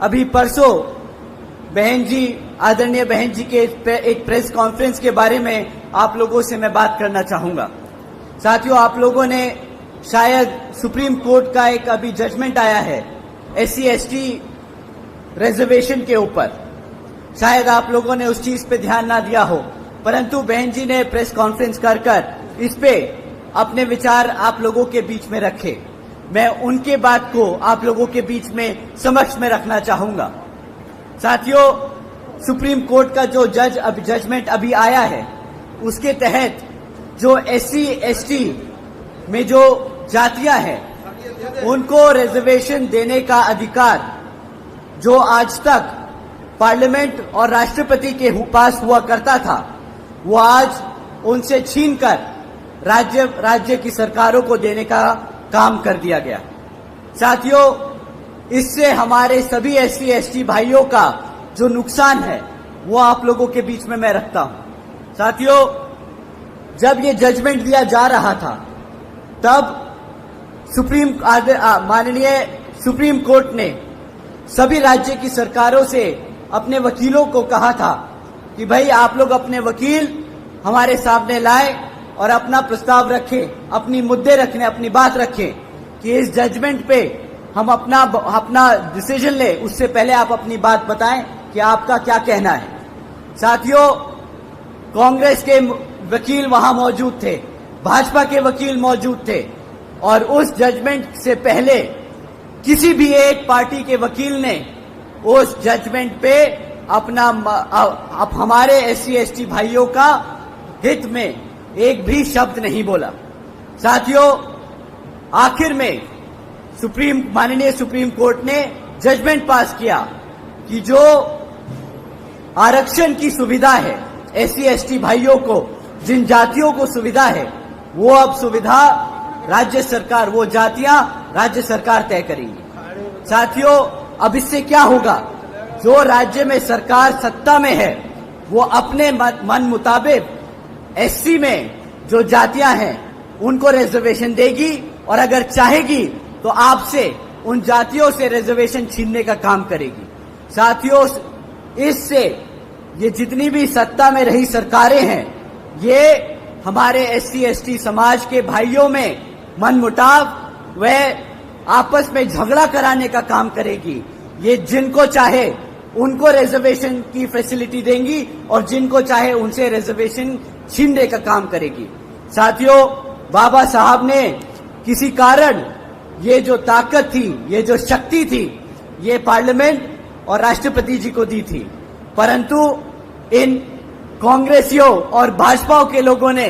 अभी परसों बहन जी, आदरणीय बहन जी के एक प्रेस कॉन्फ्रेंस के बारे में आप लोगों से मैं बात करना चाहूंगा। साथियों, आप लोगों ने शायद सुप्रीम कोर्ट का एक अभी जजमेंट आया है SC/ST रिजर्वेशन के ऊपर, शायद आप लोगों ने उस चीज पे ध्यान ना दिया हो, परंतु बहन जी ने प्रेस कॉन्फ्रेंस कर इस पे अपने विचार आप लोगों के बीच में रखे। मैं उनके बात को आप लोगों के बीच में समक्ष में रखना चाहूंगा। साथियों, सुप्रीम कोर्ट का जो जजमेंट अभी आया है, उसके तहत जो SC/ST में जो जातियां हैं उनको रिजर्वेशन देने का अधिकार जो आज तक पार्लियामेंट और राष्ट्रपति के पास हुआ करता था, वो आज उनसे छीनकर राज्य की सरकारों को देने का काम कर दिया गया। साथियों, इससे हमारे सभी SC/ST भाइयों का जो नुकसान है वो आप लोगों के बीच में मैं रखता हूं। साथियों, जब ये जजमेंट दिया जा रहा था तब माननीय सुप्रीम कोर्ट ने सभी राज्य की सरकारों से अपने वकीलों को कहा था कि भाई आप लोग अपने वकील हमारे सामने लाए और अपना प्रस्ताव रखें, अपनी मुद्दे रखें, अपनी बात रखें कि इस जजमेंट पे हम अपना डिसीजन ले, उससे पहले आप अपनी बात बताएं कि आपका क्या कहना है। साथियों, कांग्रेस के वकील वहां मौजूद थे, भाजपा के वकील मौजूद थे और उस जजमेंट से पहले किसी भी एक पार्टी के वकील ने उस जजमेंट पे हमारे SC/ST भाइयों का हित में एक भी शब्द नहीं बोला। साथियों, आखिर में माननीय सुप्रीम कोर्ट ने जजमेंट पास किया कि जो आरक्षण की सुविधा है SC/ST भाइयों को, जिन जातियों को सुविधा है, वो अब सुविधा राज्य सरकार, वो जातियां राज्य सरकार तय करेंगी। साथियों, अब इससे क्या होगा, जो राज्य में सरकार सत्ता में है वो अपने मन मुताबिक SC में जो जातियां हैं उनको रिजर्वेशन देगी और अगर चाहेगी तो आपसे उन जातियों से रिजर्वेशन छीनने का काम करेगी। साथियों, इससे ये जितनी भी सत्ता में रही सरकारें हैं, ये हमारे SC/ST समाज के भाइयों में मनमुटाव व आपस में झगड़ा कराने का काम करेगी। ये जिनको चाहे उनको रिजर्वेशन की फैसिलिटी देंगी और जिनको चाहे उनसे रिजर्वेशन छीनने का काम करेगी। साथियों, बाबा साहब ने किसी कारण ये जो ताकत थी, ये जो शक्ति थी, ये पार्लियामेंट और राष्ट्रपति जी को दी थी, परंतु इन कांग्रेसियों और भाजपा के लोगों ने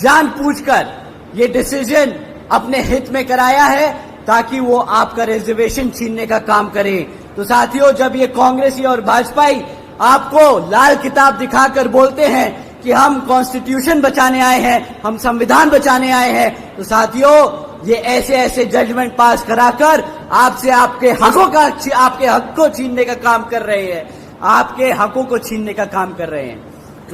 जानबूझकर ये डिसीजन अपने हित में कराया है ताकि वो आपका रिजर्वेशन छीनने का काम करे। तो साथियों, जब ये कांग्रेसी और भाजपाई आपको लाल किताब दिखाकर बोलते हैं कि हम कॉन्स्टिट्यूशन बचाने आए हैं, हम संविधान बचाने आए हैं, तो साथियों, ये ऐसे जजमेंट पास कराकर आपसे आपके हक को छीनने का काम कर रहे हैं, आपके हकों को छीनने का काम कर रहे हैं।